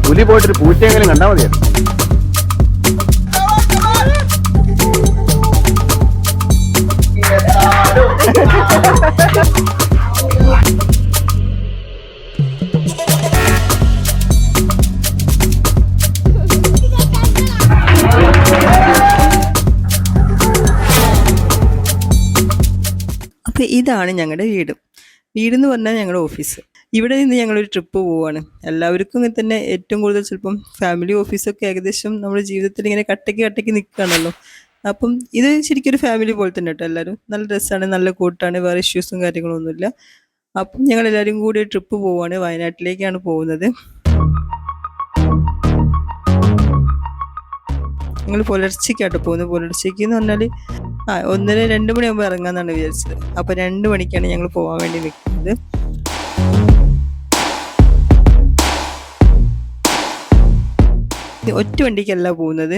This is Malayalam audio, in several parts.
പുലി പോയിട്ടൊരു പൂച്ചയെങ്കിലും കണ്ടാൽ മതിയായിരുന്നു. അപ്പോൾ ഇതാണ് ഞങ്ങളുടെ വീടെന്ന് പറഞ്ഞാൽ ഞങ്ങളുടെ ഓഫീസ്. ഇവിടെ നിന്ന് ഞങ്ങളൊരു ട്രിപ്പ് പോവുകയാണ്. എല്ലാവർക്കും ഇങ്ങനെ തന്നെ ഏറ്റവും കൂടുതൽ ചിലപ്പം ഫാമിലി ഓഫീസൊക്കെ ഏകദേശം നമ്മുടെ ജീവിതത്തിൽ ഇങ്ങനെ കട്ടയ്ക്ക് നിൽക്കുകയാണല്ലോ. അപ്പം ഇത് ശരിക്കും ഒരു ഫാമിലി പോലെ തന്നെ കേട്ടോ. എല്ലാവരും നല്ല രസമാണ്, നല്ല കൂട്ടാണ്, വേറെ ഇഷ്യൂസും കാര്യങ്ങളൊന്നുമില്ല. അപ്പം ഞങ്ങൾ എല്ലാവരും കൂടി ഒരു ട്രിപ്പ് പോവുകയാണ്. വയനാട്ടിലേക്കാണ് പോകുന്നത്. ഞങ്ങൾ പുലർച്ചയ്ക്കാട്ടോ പോകുന്നത്. പുലർച്ചയ്ക്ക് എന്ന് പറഞ്ഞാൽ 1-2 മണിയാകുമ്പോൾ ഇറങ്ങാമെന്നാണ് വിചാരിച്ചത്. അപ്പോൾ 2 മണിക്കാണ് ഞങ്ങൾ പോകാൻ വേണ്ടി നിൽക്കുന്നത്. ഒറ്റ വണ്ടിക്കല്ല പോകുന്നത്,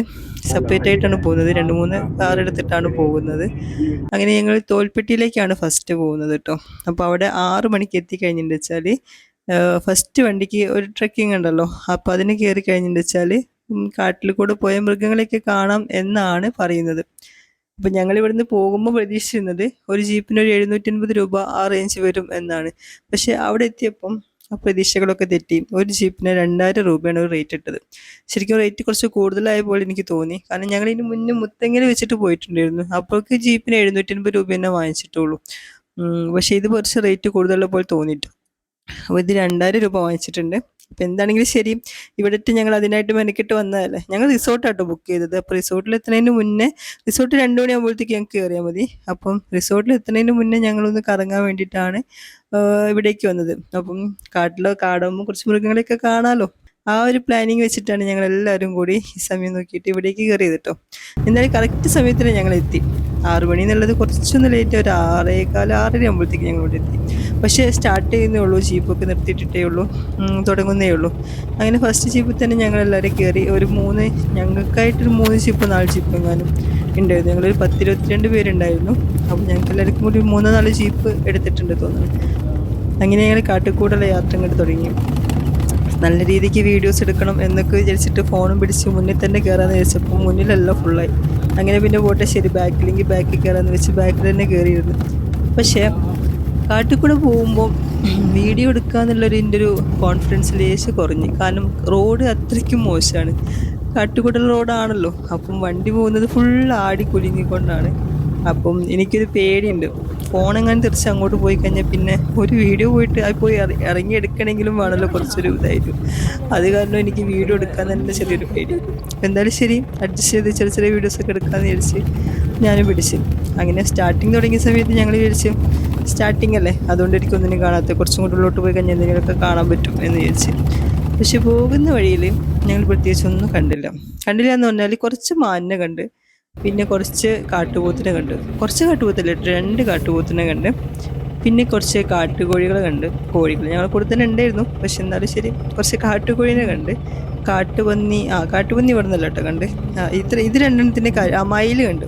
സെപ്പറേറ്റ് ആയിട്ടാണ് പോകുന്നത്. 2-3 കാർ എടുത്തിട്ടാണ് പോകുന്നത്. അങ്ങനെ ഞങ്ങൾ തോൽപ്പെട്ടിയിലേക്കാണ് ഫസ്റ്റ് പോകുന്നത് കേട്ടോ. അപ്പോൾ അവിടെ 6 മണിക്ക് എത്തിക്കഴിഞ്ഞിട്ട് വെച്ചാൽ ഫസ്റ്റ് വണ്ടിക്ക് ഒരു ട്രെക്കിംഗ് ഉണ്ടല്ലോ, അപ്പോൾ അതിന് കയറി കഴിഞ്ഞിട്ട് വെച്ചാൽ കാട്ടിൽ കൂടെ പോയ മൃഗങ്ങളെയൊക്കെ കാണാം എന്നാണ് പറയുന്നത്. അപ്പം ഞങ്ങൾ ഇവിടുന്ന് പോകുമ്പോൾ പ്രതീക്ഷിച്ചിരുന്നത് ഒരു ജീപ്പിന് ഒരു 750 രൂപ ആ റേഞ്ച് വരും എന്നാണ്. പക്ഷെ അവിടെ എത്തിയപ്പം ആ പ്രതീക്ഷകളൊക്കെ തെറ്റി. ഒരു ജീപ്പിന് 2000 രൂപയാണ് ഒരു റേറ്റ് ഇട്ടത്. ശരിക്കും റേറ്റ് കുറച്ച് കൂടുതലായ പോലെ എനിക്ക് തോന്നി. കാരണം ഞങ്ങൾ ഇതിന് മുന്നേ മുത്തങ്ങൽ വെച്ചിട്ട് പോയിട്ടുണ്ടായിരുന്നു. അപ്പോഴേക്ക് ജീപ്പിന് 750 രൂപ തന്നെ വാങ്ങിച്ചിട്ടുള്ളൂ. പക്ഷേ ഇത് കുറച്ച് റേറ്റ് കൂടുതലുള്ള പോലെ തോന്നിയിട്ടു. അപ്പോൾ ഇത് 2000 രൂപ വാങ്ങിച്ചിട്ടുണ്ട്. അപ്പം എന്താണെങ്കിലും ശരി, ഇവിടെയിട്ട് ഞങ്ങൾ അതിനായിട്ട് മെനക്കെട്ട് വന്നതല്ലേ. ഞങ്ങൾ റിസോർട്ടാട്ടോ ബുക്ക് ചെയ്തത്. അപ്പോൾ റിസോർട്ടിൽ എത്തുന്നതിന് മുന്നേ, റിസോർട്ട് 2 മണിയാകുമ്പോഴത്തേക്ക് ഞങ്ങൾക്ക് കയറിയാൽ മതി. അപ്പം റിസോർട്ടിൽ എത്തുന്നതിന് മുന്നേ ഞങ്ങളൊന്ന് കറങ്ങാൻ വേണ്ടിയിട്ടാണ് ഇവിടേക്ക് വന്നത്. അപ്പം കാടാകുമ്പോൾ കുറച്ച് മൃഗങ്ങളെയൊക്കെ കാണാമല്ലോ. ആ ഒരു പ്ലാനിങ് വെച്ചിട്ടാണ് ഞങ്ങൾ എല്ലാവരും കൂടി ഈ സമയം നോക്കിയിട്ട് ഇവിടേക്ക് കയറിയത് കേട്ടോ. എന്തായാലും കറക്റ്റ് സമയത്തിന് ഞങ്ങൾ എത്തി. 6 മണി എന്നുള്ളത് കുറച്ചൊന്ന് ലേറ്റ്, ഒരു 6:15, 6:30 ആകുമ്പോഴത്തേക്ക് ഞങ്ങൾ ഇവിടെ എത്തി. പക്ഷേ സ്റ്റാർട്ട് ചെയ്യുന്നേ ഉള്ളൂ, ജീപ്പൊക്കെ നിർത്തിയിട്ടേ ഉള്ളൂ, തുടങ്ങുന്നേ ഉള്ളൂ. അങ്ങനെ ഫസ്റ്റ് ജീപ്പിൽ തന്നെ ഞങ്ങൾ എല്ലാവരും കയറി. ഞങ്ങൾക്കായിട്ടൊരു 3 ജീപ്പ് 4 ജീപ്പ് എങ്ങാനും ഉണ്ടായിരുന്നു. ഞങ്ങളൊരു 10-22 പേരുണ്ടായിരുന്നു. അപ്പോൾ ഞങ്ങൾക്ക് എല്ലാവർക്കും കൂടി 3-4 ജീപ്പ് എടുത്തിട്ടുണ്ട് തോന്നുന്നു. അങ്ങനെ ഞങ്ങൾ കാട്ടിക്കൂടുള്ള യാത്ര ഇങ്ങോട്ട് തുടങ്ങി. നല്ല രീതിക്ക് വീഡിയോസ് എടുക്കണം എന്നൊക്കെ വിചാരിച്ചിട്ട് ഫോണും പിടിച്ച് മുന്നിൽ തന്നെ കയറാമെന്ന് വിചാരിച്ചപ്പോൾ മുന്നിലെല്ലാം ഫുള്ളായി. അങ്ങനെ പിന്നെ പോട്ടെ ശരി, ബാക്കിലേക്ക് കയറാമെന്ന് വെച്ച് ബാക്കിൽ തന്നെ കയറിയിരുന്നു. പക്ഷേ കാട്ടിക്കൂടെ പോകുമ്പോൾ വീഡിയോ എടുക്കുക എൻ്റെ ഒരു കോൺഫിഡൻസ് ലേശം കുറഞ്ഞ്. കാരണം റോഡ് അത്രയ്ക്കും മോശമാണ്. കാട്ടിക്കൂടൽ റോഡാണല്ലോ. അപ്പം വണ്ടി പോകുന്നത് ഫുൾ ആടി കുലുങ്ങിക്കൊണ്ടാണ്. അപ്പം എനിക്കൊരു പേടിയുണ്ട്, ഫോണെങ്ങനെ തിരിച്ച് അങ്ങോട്ട് പോയി കഴിഞ്ഞാൽ പിന്നെ ഒരു വീഡിയോ പോയി ഇറങ്ങി എടുക്കണമെങ്കിലും വേണമല്ലോ കുറച്ചൊരു ഇതായിരുന്നു. അത് കാരണം എനിക്ക് വീഡിയോ എടുക്കാൻ തന്നെ ചെറിയൊരു പേടി. എന്തായാലും ശരി, അഡ്ജസ്റ്റ് ചെയ്ത് ചെറിയ വീഡിയോസൊക്കെ എടുക്കാമെന്ന് വിചാരിച്ച് ഞാനും പിടിച്ച്. അങ്ങനെ സ്റ്റാർട്ടിങ് തുടങ്ങിയ സമയത്ത് ഞങ്ങൾ വിചാരിച്ച് സ്റ്റാർട്ടിങ് അല്ലേ, അതുകൊണ്ട് എനിക്കൊന്നിനും കാണാത്ത, കുറച്ചും കൂടെ ഉള്ളോട്ട് പോയി കഴിഞ്ഞാൽ എന്തെങ്കിലുമൊക്കെ കാണാൻ പറ്റും എന്ന് വിചാരിച്ച്. പക്ഷെ പോകുന്ന വഴിയിൽ ഞങ്ങൾ പ്രത്യേകിച്ച് ഒന്നും കണ്ടില്ല എന്ന് പറഞ്ഞാൽ കുറച്ച് മാനിനെ കണ്ട്, പിന്നെ കുറച്ച് കാട്ടുപോത്തിനെ കണ്ട്, കുറച്ച് കാട്ടുപോത്തല്ല 2 കാട്ടുപോത്തിനെ കണ്ട്, പിന്നെ കുറച്ച് കാട്ടുകോഴികളെ കണ്ട്. കോഴികൾ ഞങ്ങളെ കൂടെ തന്നെ ഉണ്ടായിരുന്നു, പക്ഷെ എന്നാലും ശരി, കുറച്ച് കാട്ടുകോഴിനെ കണ്ട്. കാട്ടുപന്നി ഇവിടെ നിന്നല്ല കേട്ടോ കണ്ട്. ഇത് 2 മയിൽ കണ്ട്,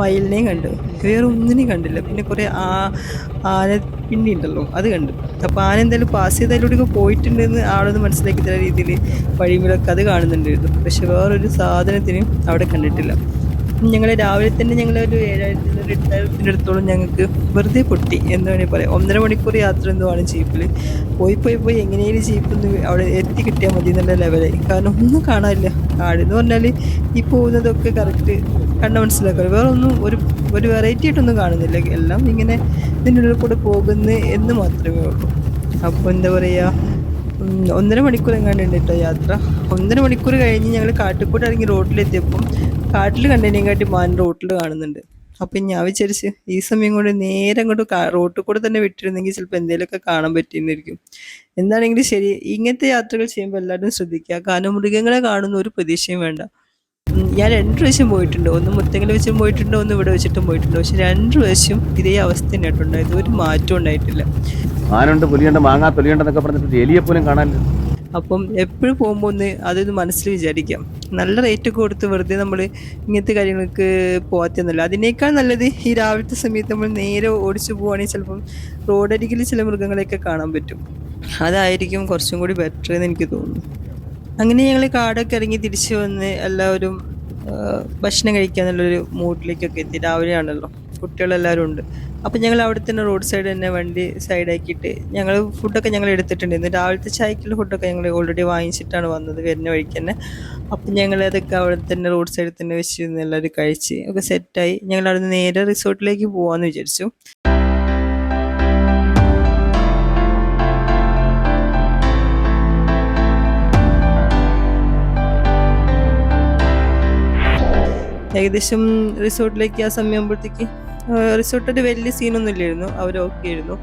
മയിലിനെയും കണ്ട്. വേറെ ഒന്നിനെയും കണ്ടില്ല. പിന്നെ കുറേ ആന പിണ്ടി ഉണ്ടല്ലോ, അത് കണ്ടു. അപ്പോൾ ആന എന്തായാലും പാസ് ചെയ്തതിലൂടെ പോയിട്ടുണ്ടെന്ന് ആളൊന്ന് മനസ്സിലാക്കി തരുന്ന രീതിയിൽ വഴിമിലൊക്കെ അത് കാണുന്നുണ്ടായിരുന്നു. പക്ഷെ വേറൊരു സാധനത്തിനും അവിടെ കണ്ടിട്ടില്ല. ഞങ്ങൾ രാവിലെ തന്നെ ഞങ്ങളൊരു 7,000-8,000 അടുത്തോളം ഞങ്ങൾക്ക് വെറുതെ പൊട്ടി എന്ന് വേണമെങ്കിൽ പറയാം. 1.5 മണിക്കൂർ യാത്ര എന്തുവാണ് ജീപ്പിൽ. പോയി എങ്ങനെയും ജീപ്പൊന്ന് അവിടെ എത്തി കിട്ടിയാൽ മതി എന്നുള്ള ലെവലായി. കാരണം ഒന്നും കാണാനില്ല. കാടെന്ന് പറഞ്ഞാൽ ഈ പോകുന്നതൊക്കെ കറക്റ്റ് കണ്ട മനസ്സിലാക്കാം. വേറെ ഒന്നും ഒരു വെറൈറ്റി ആയിട്ടൊന്നും കാണുന്നില്ല. എല്ലാം ഇങ്ങനെ ഇതിനുള്ളിൽ കൂടെ പോകുന്നു എന്ന് മാത്രമേ ഉള്ളൂ. അപ്പോൾ എന്താ പറയുക, 1.5 മണിക്കൂർ എങ്ങാണ്ടുണ്ട് കേട്ടോ യാത്ര. 1.5 മണിക്കൂർ കഴിഞ്ഞ് ഞങ്ങൾ കാട്ടിക്കൂടെ ഇറങ്ങി റോഡിലെത്തിയപ്പം കാട്ടിൽ കണ്ടതിനെക്കാട്ടി മാൻ റോട്ടിൽ കാണുന്നുണ്ട്. അപ്പം ഞാൻ വിചാരിച്ച് ഈ സമയം കൊണ്ട് നേരെ അങ്ങോട്ട് റോട്ടിൽ കൂടെ തന്നെ വിട്ടിരുന്നെങ്കിൽ ചിലപ്പോൾ എന്തെങ്കിലുമൊക്കെ കാണാൻ പറ്റിയെന്നിരിക്കും. എന്താണെങ്കിലും ശരി, ഇങ്ങനത്തെ യാത്രകൾ ചെയ്യുമ്പോൾ എല്ലാവരും ശ്രദ്ധിക്കുക. കാരണം മൃഗങ്ങളെ കാണുന്ന ഒരു പ്രതീക്ഷയും വേണ്ട. ഞാൻ 2 പ്രാവശ്യം പോയിട്ടുണ്ട്. ഒന്ന് മുത്തങ്ങൽ വെച്ചും പോയിട്ടുണ്ട്, ഒന്ന് ഇവിടെ വെച്ചിട്ടും പോയിട്ടുണ്ട്. പക്ഷെ 2 പ്രാവശ്യം ഇതേ അവസ്ഥ തന്നെയായിട്ടുണ്ടായത്. ഒരു മാറ്റം ഉണ്ടായിട്ടില്ല. ആനുണ്ട്, പുലിയുണ്ട്, മാങ്ങാ തൊലിയുണ്ടെന്നൊക്കെ പറഞ്ഞിട്ട് എലിയെ പോലും കാണാനില്ല. അപ്പം എപ്പോഴും പോകുമ്പോൾ അതൊന്ന് മനസ്സിൽ വിചാരിക്കാം. നല്ല റേറ്റൊക്കെ കൊടുത്ത് വെറുതെ നമ്മൾ ഇങ്ങനത്തെ കാര്യങ്ങൾക്ക് പോകാത്തെന്നല്ല. അതിനേക്കാൾ നല്ലത് ഈ രാവിലത്തെ സമയത്ത് നമ്മൾ നേരെ ഓടിച്ചു പോവുകയാണെങ്കിൽ ചിലപ്പം റോഡരികിൽ ചില മൃഗങ്ങളെയൊക്കെ കാണാൻ പറ്റും. അതായിരിക്കും കുറച്ചും കൂടി ബെറ്റർ എന്ന് എനിക്ക് തോന്നുന്നു. അങ്ങനെ ഞങ്ങൾ കാടൊക്കെ ഇറങ്ങി തിരിച്ചു വന്ന് എല്ലാവരും ഭക്ഷണം കഴിക്കാന്നുള്ളൊരു മൂഡിലേക്കൊക്കെ എത്തി. രാവിലെയാണല്ലോ, കുട്ടികളെല്ലാവരും ഉണ്ട്. അപ്പം ഞങ്ങൾ അവിടെ തന്നെ റോഡ് സൈഡ് തന്നെ വണ്ടി സൈഡാക്കിയിട്ട് ഞങ്ങൾ ഫുഡൊക്കെ ഞങ്ങൾ എടുത്തിട്ടുണ്ടായിരുന്നു. രാവിലത്തെ ചായക്കുള്ള ഫുഡൊക്കെ ഞങ്ങൾ ഓൾറെഡി വാങ്ങിച്ചിട്ടാണ് വന്നത് വരുന്ന വഴിക്ക് തന്നെ. അപ്പം ഞങ്ങൾ അതൊക്കെ അവിടെ തന്നെ റോഡ് സൈഡിൽ തന്നെ വെച്ച് എല്ലാവരും കഴിച്ച് ഒക്കെ സെറ്റായി. ഞങ്ങൾ അവിടെ നിന്ന് നേരെ റിസോർട്ടിലേക്ക് പോകാമെന്ന് വിചാരിച്ചു. ഏകദേശം റിസോർട്ടിലേക്ക് ആ സമയമാകുമ്പോഴത്തേക്ക് റിസോർട്ടിൻ്റെ വലിയ സീനൊന്നും ഇല്ലായിരുന്നു, അവർ ഓക്കെ ആയിരുന്നു.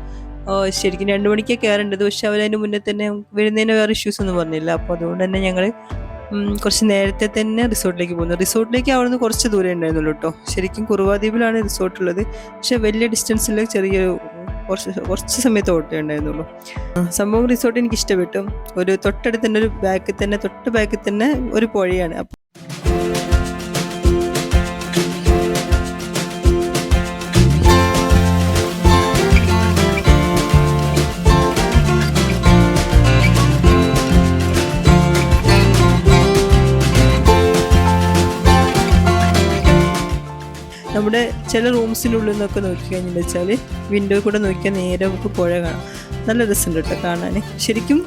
ശരിക്കും 2 മണിക്ക് കയറേണ്ടത്, പക്ഷെ അവരതിന് മുന്നേ തന്നെ വരുന്നതിന് വേറെ ഇഷ്യൂസ് ഒന്നും പറഞ്ഞില്ല. അപ്പോൾ അതുകൊണ്ട് തന്നെ ഞങ്ങൾ കുറച്ച് നേരത്തെ തന്നെ റിസോർട്ടിലേക്ക് പോകുന്നു. റിസോർട്ടിലേക്ക് അവിടെ നിന്ന് കുറച്ച് ദൂരം ഉണ്ടായിരുന്നുള്ളൂ കേട്ടോ. ശരിക്കും കുറുവാദ്വീപിലാണ് റിസോർട്ടുള്ളത്, പക്ഷെ വലിയ ഡിസ്റ്റൻസിൽ ചെറിയൊരു കുറച്ച് സമയത്ത് ഓട്ടേ ഉണ്ടായിരുന്നുള്ളൂ. സംഭവം റിസോർട്ട് എനിക്ക് ഇഷ്ടപ്പെട്ടു. ഒരു തൊട്ടടുത്ത് തന്നെ ഒരു തൊട്ട് ബാക്കിൽ തന്നെ ഒരു പുഴയാണ്. നമ്മുടെ ചില റൂംസിനുള്ളിൽ നിന്നൊക്കെ നോക്കിക്കഴിഞ്ഞെന്ന് വെച്ചാൽ വിൻഡോ കൂടെ നോക്കിയാൽ നേരെ നമുക്ക് പുഴ കാണാം. നല്ല രസമുണ്ട് കേട്ടോ കാണാൻ. ശരിക്കും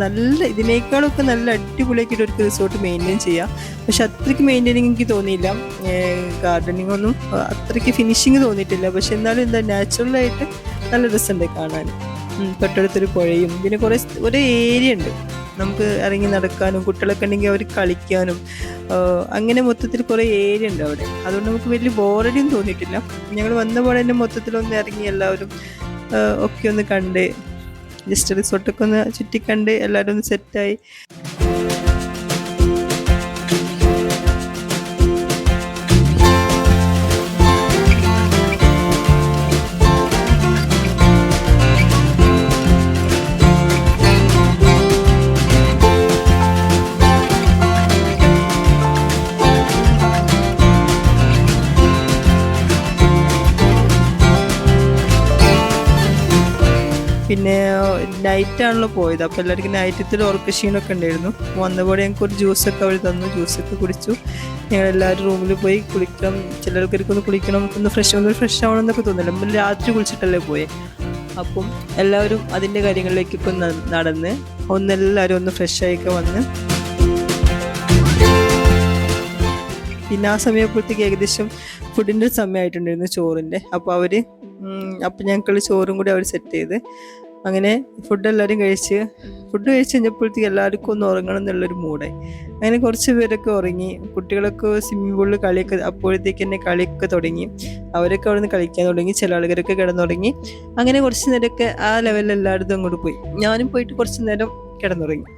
നല്ല ഇതിനേക്കാളൊക്കെ നല്ല അടിപൊളിയാക്കിയിട്ട് ഒരു റിസോർട്ട് മെയിൻറ്റെയിൻ ചെയ്യാം. പക്ഷെ അത്രയ്ക്ക് മെയിൻറ്റെയിനിങ് എനിക്ക് തോന്നിയില്ല. ഗാർഡനിങ് ഒന്നും അത്രയ്ക്ക് ഫിനിഷിങ് തോന്നിയിട്ടില്ല. പക്ഷെ എന്നാലും എന്താ നാച്ചുറലായിട്ട് നല്ല രസമുണ്ട് കാണാൻ. തൊട്ടടുത്തൊരു പുഴയും പിന്നെ ഒരു ഏരിയ ഉണ്ട് നമുക്ക് ഇറങ്ങി നടക്കാനും, കുട്ടികളൊക്കെ ഉണ്ടെങ്കിൽ അവർ കളിക്കാനും, അങ്ങനെ മൊത്തത്തിൽ കുറേ ഏരിയ ഉണ്ട് അവിടെ. അതുകൊണ്ട് നമുക്ക് വലിയ ബോറടിയും തോന്നിയിട്ടില്ല. ഞങ്ങൾ വന്ന പോലെ തന്നെ മൊത്തത്തിലൊന്ന് ഇറങ്ങി എല്ലാവരും ഒക്കെ ഒന്ന് കണ്ട് ജസ്റ്റ് റിസോർട്ടൊക്കെ ഒന്ന് ചുറ്റിക്കണ്ട് എല്ലാവരും ഒന്ന് സെറ്റായി. പിന്നെ നൈറ്റാണല്ലോ പോയത്, അപ്പോൾ എല്ലാവർക്കും നൈറ്റത്തിൽ ഉറക്കക്ഷീണമൊക്കെ ഉണ്ടായിരുന്നു. വന്നപോലെ ഞങ്ങൾക്ക് ഒരു ജ്യൂസൊക്കെ അവർ തന്നു, ജ്യൂസൊക്കെ കുടിച്ചു. ഞങ്ങളെല്ലാവരും റൂമിൽ പോയി കുളിക്കണം. ചിലർക്കൊന്ന് കുളിക്കണം, ഒന്ന് ഫ്രഷ് ആവണം എന്നൊക്കെ തോന്നില്ല. നമ്മൾ രാത്രി കുളിച്ചിട്ടല്ലേ പോയേ. അപ്പം എല്ലാവരും അതിൻ്റെ കാര്യങ്ങളിലേക്കൊക്കെ നടന്ന് എല്ലാവരും ഒന്ന് ഫ്രഷായിക്കെ വന്ന് പിന്നെ ആ സമയപ്പോഴത്തേക്ക് ഏകദേശം ഫുഡിൻ്റെ സമയമായിട്ടുണ്ടായിരുന്നു, ചോറിൻ്റെ. അപ്പോൾ ഞങ്ങൾക്ക് ചോറും കൂടി അവർ സെറ്റ് ചെയ്ത് അങ്ങനെ ഫുഡ് കഴിച്ച് കഴിഞ്ഞപ്പോഴത്തേക്ക് എല്ലാവർക്കും ഒന്ന് ഉറങ്ങണം എന്നുള്ളൊരു മൂടായി. അങ്ങനെ കുറച്ച് പേരൊക്കെ ഉറങ്ങി. കുട്ടികളൊക്കെ സ്വിമ്മിംഗ് പൂളിൽ അപ്പോഴത്തേക്ക് തന്നെ കളിയൊക്കെ തുടങ്ങി. അവരൊക്കെ അവിടെ നിന്ന് കളിക്കാൻ തുടങ്ങി. ചില ആളുകാരൊക്കെ കിടന്നുറങ്ങി. അങ്ങനെ കുറച്ച് നേരമൊക്കെ ആ ലെവലിൽ എല്ലായിടത്തും അങ്ങോട്ട് പോയി. ഞാനും പോയിട്ട് കുറച്ച് നേരം കിടന്നുറങ്ങി.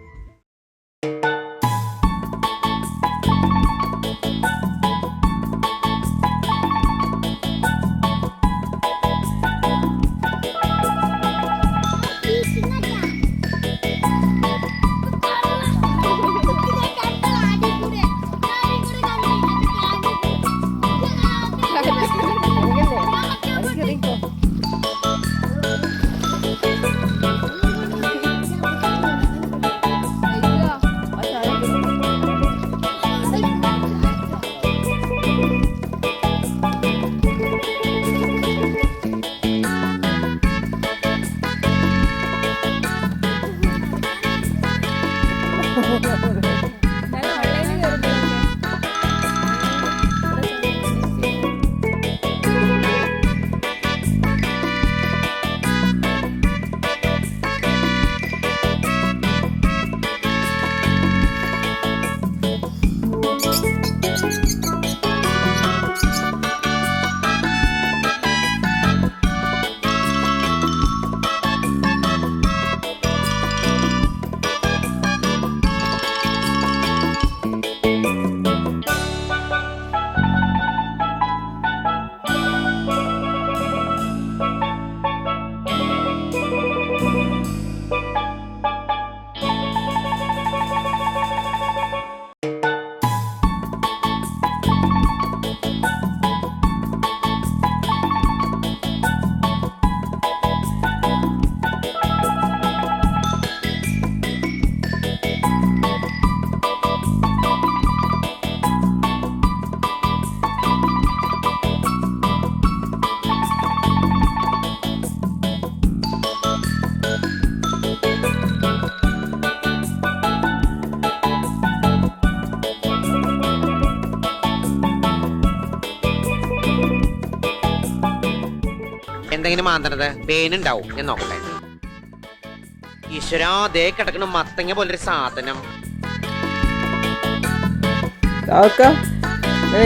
ഇങ്ങനെ മാന്തണത്? പേനുണ്ടാവും, ഞാൻ നോക്കട്ടെ. ഈശ്വരാ, ദേ കിടക്കണ മത്തങ്ങ പോലൊരു സാധനം.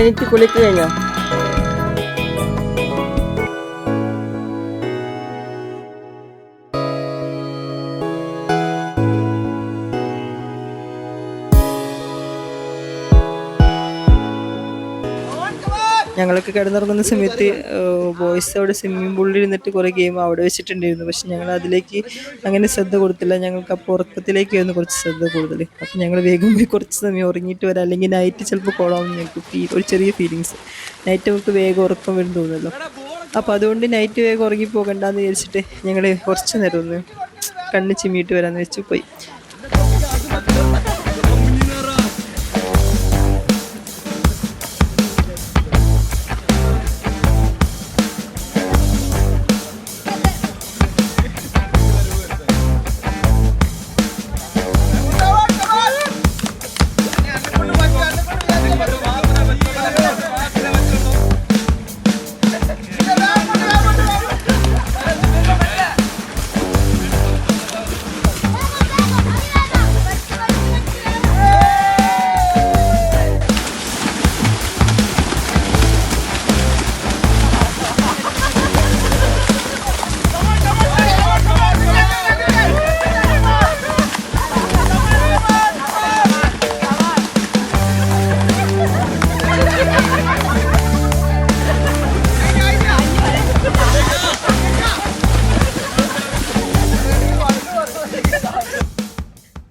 എനിക്ക് കുളിക്ക് കഴിഞ്ഞോ? ഞങ്ങളൊക്കെ കിടന്നിറങ്ങുന്ന സമയത്ത് ബോയ്സ് അവിടെ സ്വിമ്മിംഗ് പൂളിൽ ഇരുന്നിട്ട് കുറേ ഗെയിം അവിടെ വെച്ചിട്ടുണ്ടായിരുന്നു. പക്ഷെ ഞങ്ങൾ അതിലേക്ക് അങ്ങനെ ശ്രദ്ധ കൊടുത്തില്ല. ഞങ്ങൾക്ക് അപ്പോൾ ഉറക്കത്തിലേക്കായിരുന്നു കുറച്ച് ശ്രദ്ധ കൂടുതൽ. അപ്പം ഞങ്ങൾ വേഗം പോയി കുറച്ച് സമയം ഉറങ്ങിയിട്ട് വരാം, അല്ലെങ്കിൽ നൈറ്റ് ചിലപ്പോൾ കോളാവും. ഞങ്ങൾക്ക് ഒരു ചെറിയ ഫീലിങ്സ്, നൈറ്റ് നമുക്ക് വേഗം ഉറക്കം വരും തോന്നുമല്ലോ. അപ്പോൾ അതുകൊണ്ട് നൈറ്റ് വേഗം ഉറങ്ങി പോകണ്ടെന്ന് വിചാരിച്ചിട്ട് ഞങ്ങൾ കുറച്ച് നേരം ഒന്ന് കണ്ണ് ചിമ്മിയിട്ട് വരാമെന്ന് വെച്ച് പോയി.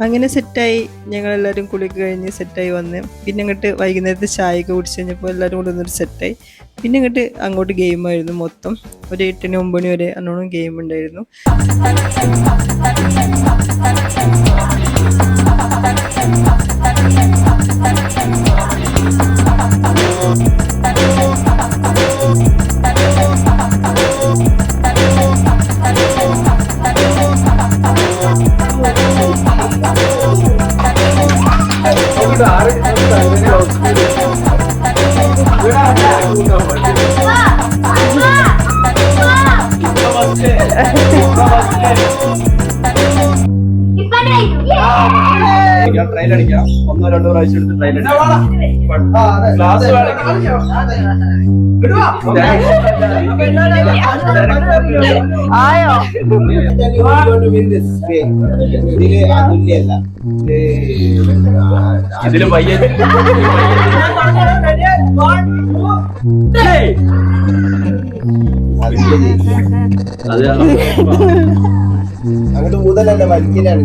അങ്ങനെ സെറ്റായി, ഞങ്ങളെല്ലാവരും കുളിക്ക് കഴിഞ്ഞ് സെറ്റായി വന്ന് പിന്നെ അങ്ങോട്ട് വൈകുന്നേരത്തെ ചായയൊക്കെ കുടിച്ച് കഴിഞ്ഞപ്പോൾ എല്ലാവരും കൂടെ ഒന്നൊരു സെറ്റായി. പിന്നെ അങ്ങോട്ട് ഗെയിമായിരുന്നു മൊത്തം. ഒരു 8 9 മണി വരെ അന്നോണം ഗെയിം ഉണ്ടായിരുന്നു. ട്രയൽ അടിക്കാം, 1 2 പ്രാവശ്യം എടുത്ത് ട്രയൽ ഇതില് പയ്യ അങ്ങോട്ട് ഊതലല്ല, വലിക്കലാണ്.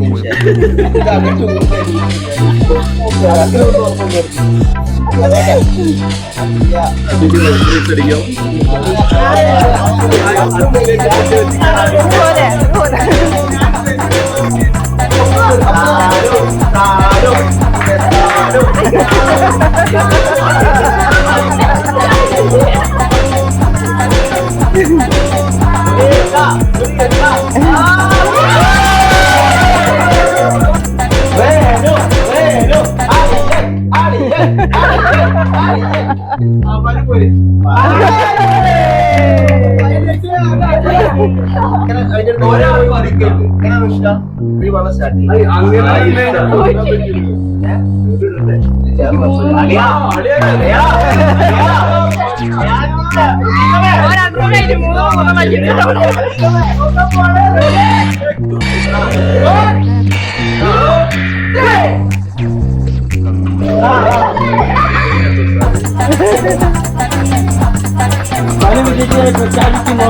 പ്രഖ്യാപിക്കുന്നു.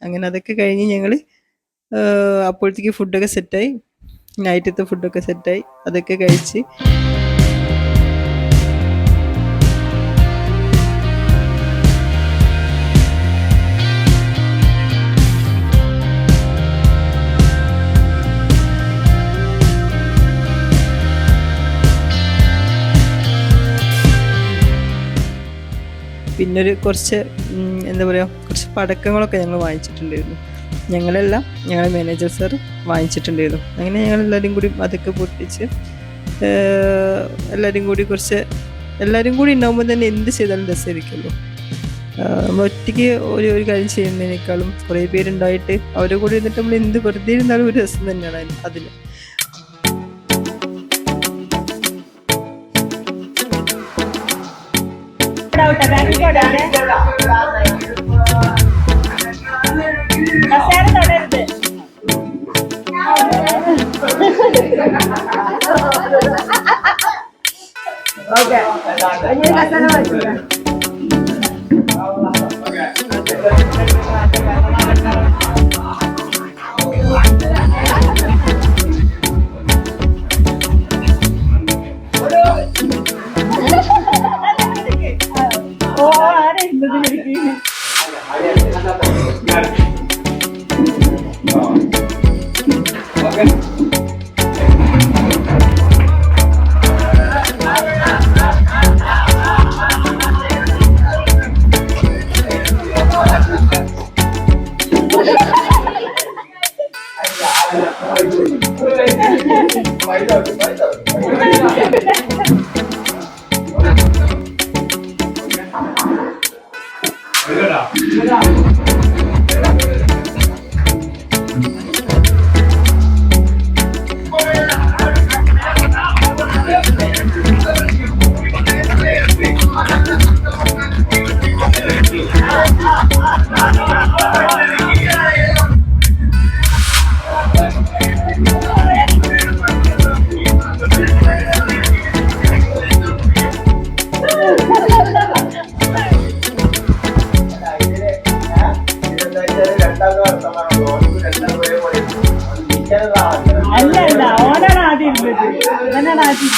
അങ്ങനെ അതൊക്കെ കഴിഞ്ഞ് ഞങ്ങൾ അപ്പോഴത്തേക്ക് ഫുഡൊക്കെ സെറ്റായി, നൈറ്റത്തെ ഫുഡൊക്കെ സെറ്റായി, അതൊക്കെ കഴിച്ച് പിന്നെ കുറച്ച് എന്താ പറയുക, കുറച്ച് പടക്കങ്ങളൊക്കെ ഞങ്ങൾ വാങ്ങിച്ചിട്ടുണ്ടായിരുന്നു. ഞങ്ങളെല്ലാം ഞങ്ങളുടെ മാനേജർ സാർ വാങ്ങിച്ചിട്ടുണ്ടായിരുന്നു. അങ്ങനെ ഞങ്ങളെല്ലാവരും കൂടി അതൊക്കെ പൊട്ടിച്ച് എല്ലാവരും കൂടി ഉണ്ടാകുമ്പോൾ തന്നെ എന്ത് ചെയ്താലും രസമായിരിക്കുമല്ലോ. നമ്മൾ ഒറ്റയ്ക്ക് ഒരു കാര്യം ചെയ്യുന്നതിനേക്കാളും കുറേ പേരുണ്ടായിട്ട് അവരെ കൂടെ ഇരുന്നിട്ട് നമ്മൾ എന്ത് വെറുതെ ഇരുന്നാലും ഒരു രസം തന്നെയാണ് അതിൽ. അല്ല ഓനാണ് ആദ്യം ഇരുന്നത്, ഓനാണ് ആദ്യം.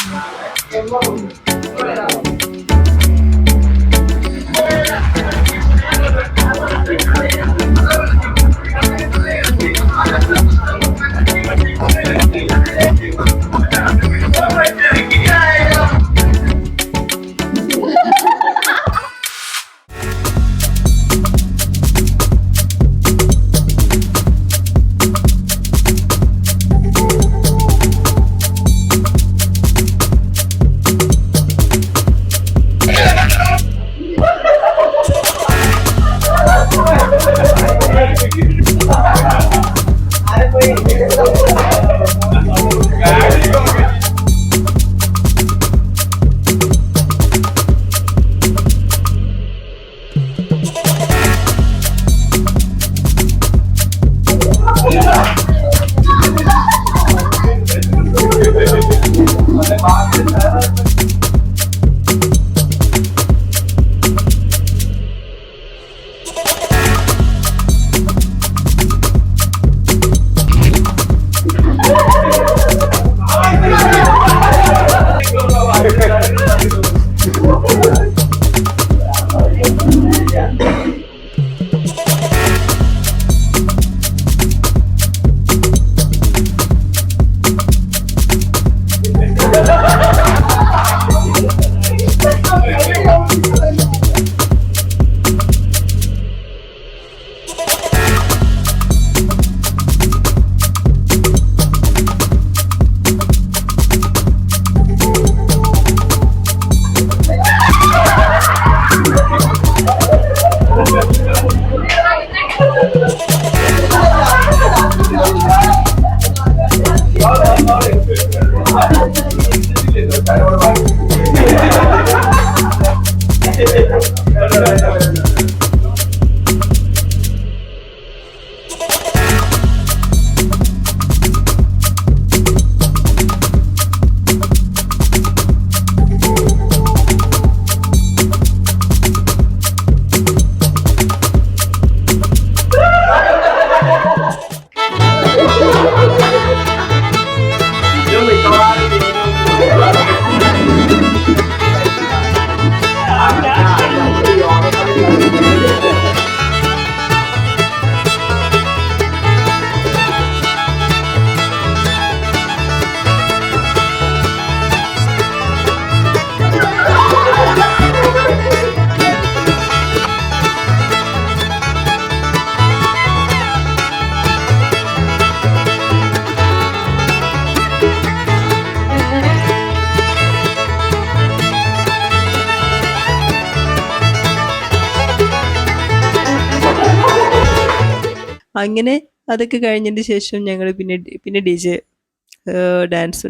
അങ്ങനെ അതൊക്കെ കഴിഞ്ഞതിന് ശേഷം ഞങ്ങൾ പിന്നെ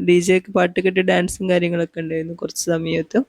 ഡി ജെക്ക് പാട്ട് കേട്ട് ഡാൻസും കാര്യങ്ങളൊക്കെ ഉണ്ടായിരുന്നു കുറച്ച് സമയത്ത്.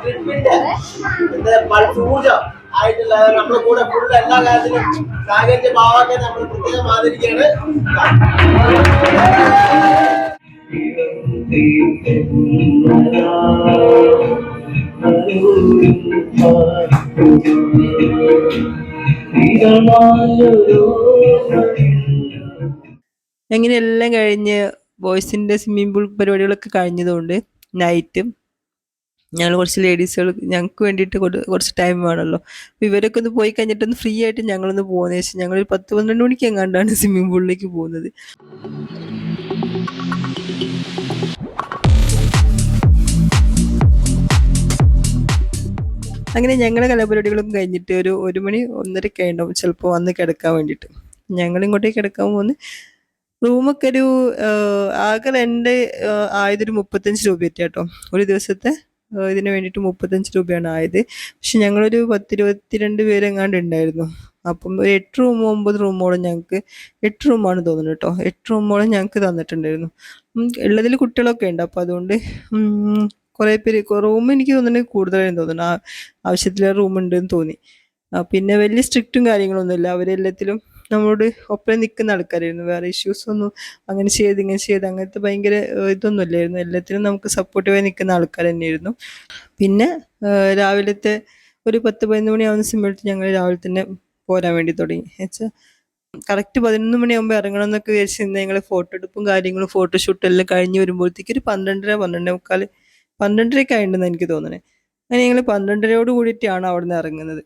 ട്രിപ്പിന്റെ ഊർജം ആയിട്ടുള്ള നമ്മുടെ കൂടെ ഫുൾ എല്ലാ കാര്യത്തിലും സഹകരിച്ച ഭാവമൊക്കെ നമ്മൾ പ്രത്യേകം ആദരിക്കുകയാണ്. അങ്ങനെ എല്ലാം കഴിഞ്ഞ് ബോയ്സിൻ്റെ സ്വിമ്മിംഗ് പൂൾ പരിപാടികളൊക്കെ കഴിഞ്ഞതുകൊണ്ട് നൈറ്റും ഞങ്ങൾ കുറച്ച് ലേഡീസുകൾ ഞങ്ങൾക്ക് വേണ്ടിയിട്ട് കുറച്ച് ടൈം വേണമല്ലോ. അപ്പോൾ ഇവരൊക്കെ ഒന്ന് പോയി കഴിഞ്ഞിട്ടൊന്ന് ഫ്രീ ആയിട്ട് ഞങ്ങളൊന്ന് പോകുന്നതിന് ശേഷം ഞങ്ങളൊരു 10-12 മണിക്ക് എങ്ങാണ്ടാണ് സ്വിമ്മിംഗ് പൂളിലേക്ക് പോകുന്നത്. അങ്ങനെ ഞങ്ങളുടെ കലാപരിപാടികളും കഴിഞ്ഞിട്ട് ഒരു മണി 1:30 ഉണ്ടാവും ചിലപ്പോൾ വന്ന് കിടക്കാൻ വേണ്ടിയിട്ട്. ഞങ്ങളിങ്ങോട്ടേക്ക് കിടക്കാൻ പോകുന്ന റൂമൊക്കെ ആകെ എൻ്റെ ആയതൊരു 35 രൂപ കേട്ടോ. ഒരു ദിവസത്തെ ഇതിന് വേണ്ടിയിട്ട് 35 രൂപയാണ് ആയത്. പക്ഷെ ഞങ്ങളൊരു 10-22 പേരെങ്ങാണ്ട് ഉണ്ടായിരുന്നു. അപ്പം ഒരു 8 റൂമോ 9 റൂമോളം ഞങ്ങൾക്ക് 8 റൂമാണ് തോന്നുന്നു കേട്ടോ. 8 റൂമോളം ഞങ്ങൾക്ക് തന്നിട്ടുണ്ടായിരുന്നു. ഉള്ളതിൽ കുട്ടികളൊക്കെ ഉണ്ട്. അപ്പോൾ അതുകൊണ്ട് കുറേ പേര് റൂം എനിക്ക് തോന്നുന്നുണ്ട് കൂടുതലായിരുന്നു തോന്നുന്നു. ആവശ്യത്തിലേറെ റൂമുണ്ടെന്ന് തോന്നി. പിന്നെ വലിയ സ്ട്രിക്റ്റും കാര്യങ്ങളൊന്നുമില്ല. അവരെല്ലാത്തിലും നമ്മളോട് ഒപ്പം നിൽക്കുന്ന ആൾക്കാരായിരുന്നു. വേറെ ഇഷ്യൂസ് ഒന്നും അങ്ങനെ ചെയ്ത് ഇങ്ങനെ ചെയ്ത് അങ്ങനത്തെ ഭയങ്കര ഇതൊന്നും ഇല്ലായിരുന്നു. എല്ലാത്തിനും നമുക്ക് സപ്പോർട്ടീവായി നിൽക്കുന്ന ആൾക്കാർ തന്നെയായിരുന്നു. പിന്നെ രാവിലത്തെ ഒരു 10-11 മണിയാവുന്ന സമയത്ത് ഞങ്ങൾ രാവിലെ തന്നെ പോരാൻ വേണ്ടി തുടങ്ങി. എന്നുവെച്ചാൽ കറക്റ്റ് 11 മണിയാകുമ്പോൾ ഇറങ്ങണം എന്നൊക്കെ വിചാരിച്ച് നിന്ന് ഞങ്ങൾ ഫോട്ടോ എടുപ്പും കാര്യങ്ങളും ഫോട്ടോഷൂട്ടും എല്ലാം കഴിഞ്ഞ് വരുമ്പോഴത്തേക്ക് ഒരു 12:30 12:45 ആയിട്ടുണ്ടെന്ന് എനിക്ക് തോന്നണേ. അങ്ങനെ ഞങ്ങൾ 12:30 കൂടിയിട്ടാണ് അവിടെ നിന്ന് ഇറങ്ങുന്നത്.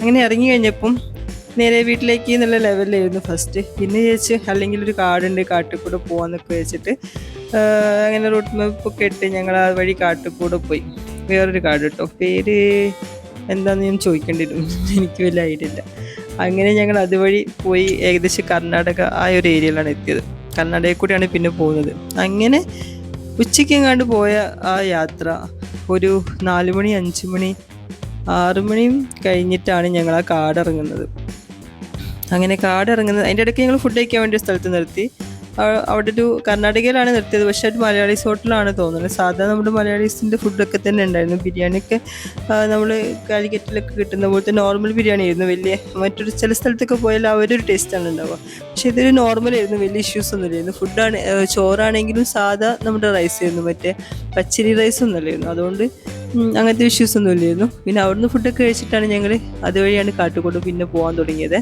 അങ്ങനെ ഇറങ്ങി കഴിഞ്ഞപ്പം നേരെ വീട്ടിലേക്ക് എന്നുള്ള ലെവലിലായിരുന്നു ഫസ്റ്റ്. പിന്നെ ചോദിച്ച് അല്ലെങ്കിൽ ഒരു കാടുണ്ട്, കാട്ടിൽ കൂടെ പോകാമെന്നൊക്കെ വെച്ചിട്ട് അങ്ങനെ റൂട്ട് മാപ്പൊക്കെ ഇട്ട് ഞങ്ങൾ ആ വഴി കാട്ടിൽ കൂടെ പോയി. വേറൊരു കാട് കേട്ടോ, പേര് എന്താണെന്ന് ഞാൻ ചോദിക്കേണ്ടി വരും, എനിക്ക് വലിയ ഐഡിയ ഇല്ല. അങ്ങനെ ഞങ്ങൾ അതുവഴി പോയി ഏകദേശം കർണാടക ആ ഒരു ഏരിയയിലാണ് എത്തിയത്. കർണാടകയിൽ കൂടിയാണ് പിന്നെ പോകുന്നത്. അങ്ങനെ ഉച്ചയ്ക്കെങ്ങാണ്ട് പോയ ആ യാത്ര ഒരു 4 മണി 5 മണി 6 മണിയും കഴിഞ്ഞിട്ടാണ് ഞങ്ങൾ ആ കാടിറങ്ങുന്നത്. അങ്ങനെ കാടിറങ്ങുന്നത് അതിൻ്റെ ഇടയ്ക്ക് ഞങ്ങൾ ഫുഡ് കഴിക്കാൻ വേണ്ടി ഒരു സ്ഥലത്ത് നിർത്തി. അവിടെ ഒരു കർണാടകയിലാണ് നിർത്തിയത്, പക്ഷേ അത് മലയാളീസ് ഹോട്ടലാണ് തോന്നുന്നത്. സാധാരണ നമ്മുടെ മലയാളീസിൻ്റെ ഫുഡൊക്കെ തന്നെ ഉണ്ടായിരുന്നു. ബിരിയാണിയൊക്കെ നമ്മൾ കാലിക്കറ്റിലൊക്കെ കിട്ടുന്ന പോലത്തെ നോർമൽ ബിരിയാണി ആയിരുന്നു. വലിയ മറ്റൊരു ചില സ്ഥലത്തൊക്കെ പോയാൽ അവരൊരു ടേസ്റ്റാണ് ഉണ്ടാവുക. പക്ഷേ ഇതൊരു നോർമലായിരുന്നു, വലിയ ഇഷ്യൂസ് ഒന്നും ഇല്ലായിരുന്നു. ഫുഡാണ് ചോറാണെങ്കിലും സാധാ നമ്മുടെ റൈസ് ആയിരുന്നു, മറ്റേ പച്ചരി റൈസ് ഒന്നുമല്ലായിരുന്നു. അതുകൊണ്ട് അങ്ങനത്തെ ഇഷ്യൂസ് ഒന്നും ഇല്ലായിരുന്നു. പിന്നെ അവിടുന്ന് ഫുഡൊക്കെ കഴിച്ചിട്ടാണ് ഞങ്ങൾ അതുവഴിയാണ് കാട്ടിക്കൂടെ പിന്നെ പോകാൻ തുടങ്ങിയത്.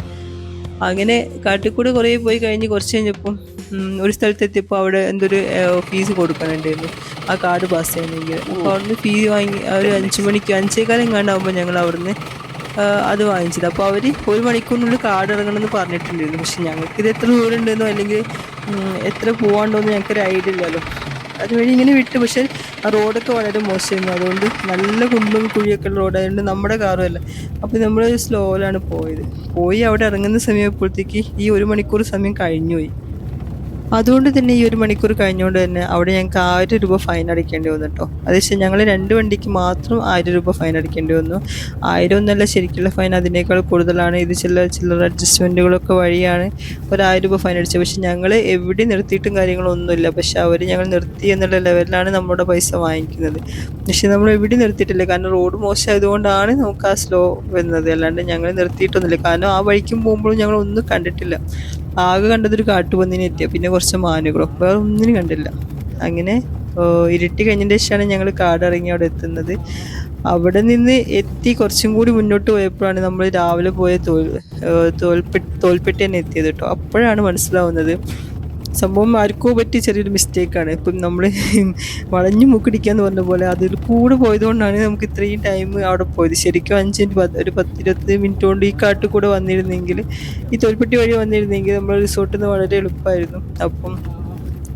അങ്ങനെ കാട്ടിക്കൂടെ കുറേ പോയി കഴിഞ്ഞ് കുറച്ച് കഴിഞ്ഞപ്പം ഒരു സ്ഥലത്തെത്തിയപ്പോൾ അവിടെ എന്തൊരു ഫീസ് കൊടുക്കാനുണ്ടായിരുന്നു ആ കാർഡ് പാസ് ചെയ്യണമെങ്കിൽ. അപ്പോൾ അവിടുന്ന് ഫീ വാങ്ങി ഒരു 5 മണിക്ക് 5:15 എങ്ങാണ്ടാകുമ്പോൾ ഞങ്ങൾ അവിടുന്ന് അത് വാങ്ങിച്ചത്. അപ്പോൾ അവർ 1 മണിക്കൂറിനുള്ളിൽ കാർഡ് ഇറങ്ങണമെന്ന് പറഞ്ഞിട്ടുണ്ടായിരുന്നു. പക്ഷെ ഞങ്ങൾക്കിത് എത്ര ദൂരം ഉണ്ടെന്നോ അല്ലെങ്കിൽ എത്ര പോകാണ്ടോന്നോ ഞങ്ങൾക്കൊരു ഐഡിയ ഇല്ലല്ലോ. അതുവഴി ഇങ്ങനെ വിട്ടു. പക്ഷേ ആ റോഡൊക്കെ വളരെ മോശമായിരുന്നു. അതുകൊണ്ട് നല്ല കുണ്ടും കുഴിയൊക്കെ ഉള്ള റോഡായതുകൊണ്ട് നമ്മുടെ കാറും അല്ല. അപ്പോൾ നമ്മൾ സ്ലോയിലാണ് പോയത്. പോയി അവിടെ ഇറങ്ങുന്ന സമയപ്പോഴത്തേക്ക് ഈ 1 മണിക്കൂർ സമയം കഴിഞ്ഞു പോയി. അതുകൊണ്ട് തന്നെ ഈ 1 മണിക്കൂർ കഴിഞ്ഞുകൊണ്ട് തന്നെ അവിടെ ഞങ്ങൾക്ക് 1000 രൂപ ഫൈൻ അടിക്കേണ്ടി വന്നു കേട്ടോ. അതേസരം ഞങ്ങൾ 2 വണ്ടിക്ക് മാത്രം 1000 രൂപ ഫൈൻ അടിക്കേണ്ടി വന്നു. 1000 ഒന്നല്ല ശരിക്കുള്ള ഫൈൻ, അതിനേക്കാൾ കൂടുതലാണ്. ഇത് ചില്ലറ അഡ്ജസ്റ്റ്മെൻറ്റുകളൊക്കെ വഴിയാണ് 1000 രൂപ ഫൈൻ അടിച്ചത്. പക്ഷെ ഞങ്ങൾ എവിടെ നിർത്തിയിട്ടും കാര്യങ്ങളൊന്നുമില്ല. പക്ഷെ അവർ ഞങ്ങൾ നിർത്തി എന്നുള്ള ലെവലിലാണ് നമ്മുടെ പൈസ വാങ്ങിക്കുന്നത്. പക്ഷെ നമ്മൾ എവിടെ നിർത്തിയിട്ടില്ല, കാരണം റോഡ് മോശമായതുകൊണ്ടാണ് നമുക്ക് ആ സ്ലോ വരുന്നത്. അല്ലാണ്ട് ഞങ്ങൾ നിർത്തിയിട്ടൊന്നുമില്ല. കാരണം ആ വഴിക്കും പോകുമ്പോഴും ഞങ്ങൾ ഒന്നും കണ്ടിട്ടില്ല. ആകെ കണ്ടതൊരു കാട്ടുപന്നിനെ എത്തിയ, പിന്നെ കുറച്ച് മാനുകളും, വേറെ ഒന്നിനും കണ്ടില്ല. അങ്ങനെ ഇരുട്ടി കഴിഞ്ഞതിന് ശേഷമാണ് ഞങ്ങൾ കാടിറങ്ങി അവിടെ എത്തുന്നത്. അവിടെ നിന്ന് എത്തി കുറച്ചും കൂടി മുന്നോട്ട് പോയപ്പോഴാണ് നമ്മൾ രാവിലെ പോയ തോൽപ്പെട്ടി തന്നെ എത്തിയത് കേട്ടോ. അപ്പോഴാണ് മനസ്സിലാവുന്നത് സംഭവം ആർക്കോ പറ്റി ചെറിയൊരു മിസ്റ്റേക്കാണ്. ഇപ്പം നമ്മൾ വളഞ്ഞു മൂക്കിടിക്കാന്ന് പറഞ്ഞ പോലെ അതിൽ കൂടെ പോയതുകൊണ്ടാണ് നമുക്ക് ഇത്രയും ടൈം അവിടെ പോയത്. ശരിക്കും 5 മിനിറ്റ് ഒരു 10-20 മിനിറ്റ് കൊണ്ട് ഈ കാട്ടിൽ കൂടെ വന്നിരുന്നെങ്കിൽ, ഈ തോൽപ്പെട്ടി വഴി വന്നിരുന്നെങ്കിൽ നമ്മൾ റിസോർട്ടിൽ നിന്ന് വളരെ എളുപ്പമായിരുന്നു. അപ്പം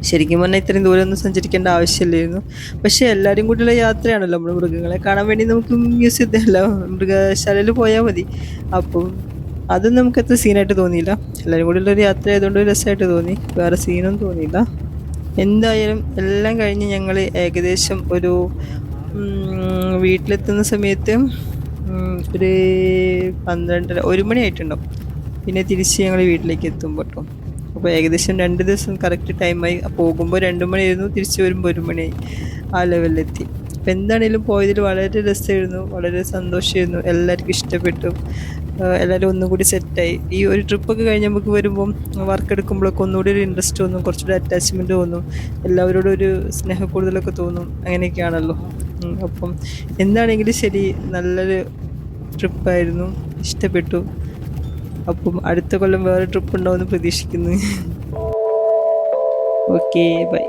ശരിക്കും പറഞ്ഞാൽ ഇത്രയും ദൂരമൊന്നും സഞ്ചരിക്കേണ്ട ആവശ്യമില്ലായിരുന്നു. പക്ഷേ എല്ലാവരും കൂടിയുള്ള യാത്രയാണല്ലോ, നമ്മൾ മൃഗങ്ങളെ കാണാൻ വേണ്ടി നമുക്ക് യൂസ് ചെയ്തല്ല, മൃഗശാലയിൽ പോയാൽ മതി. അപ്പം അതും നമുക്ക് അത്ര സീനായിട്ട് തോന്നിയില്ല. എല്ലാവരും കൂടി ഉള്ളൊരു യാത്ര ആയതുകൊണ്ട് രസമായിട്ട് തോന്നി, വേറെ സീനൊന്നും തോന്നിയില്ല. എന്തായാലും എല്ലാം കഴിഞ്ഞ് ഞങ്ങൾ ഏകദേശം ഒരു വീട്ടിലെത്തുന്ന സമയത്ത് ഒരു 12-1 മണി ആയിട്ടുണ്ടാവും. പിന്നെ തിരിച്ച് ഞങ്ങൾ വീട്ടിലേക്ക് എത്തുമ്പോൾ കേട്ടോ. അപ്പോൾ ഏകദേശം 2 ദിവസം കറക്റ്റ് ടൈമായി. പോകുമ്പോൾ 2 മണിയായിരുന്നു, തിരിച്ച് വരുമ്പോൾ 1 മണിയായി. ആ ലെവലിലെത്തി. അപ്പോൾ എന്താണേലും പോയതിൽ വളരെ രസമായിരുന്നു, വളരെ സന്തോഷമായിരുന്നു, എല്ലാവർക്കും ഇഷ്ടപ്പെട്ടു. എല്ലാവരും ഒന്നും കൂടി സെറ്റായി. ഈ ഒരു ട്രിപ്പൊക്കെ കഴിഞ്ഞ് നമുക്ക് വരുമ്പം വർക്ക് എടുക്കുമ്പോഴൊക്കെ ഒന്നുകൂടി ഒരു ഇൻട്രസ്റ്റ് തോന്നും, കുറച്ചുകൂടി അറ്റാച്ച്മെൻറ്റ് തോന്നും, എല്ലാവരോടും ഒരു സ്നേഹം കൂടുതലൊക്കെ തോന്നും. അങ്ങനെയൊക്കെയാണല്ലോ. അപ്പം എന്താണെങ്കിലും ശരി, നല്ലൊരു ട്രിപ്പായിരുന്നു, ഇഷ്ടപ്പെട്ടു. അപ്പം അടുത്ത കൊല്ലം വേറെ ട്രിപ്പ് ഉണ്ടാവുമെന്ന് പ്രതീക്ഷിക്കുന്നു. Okay, by.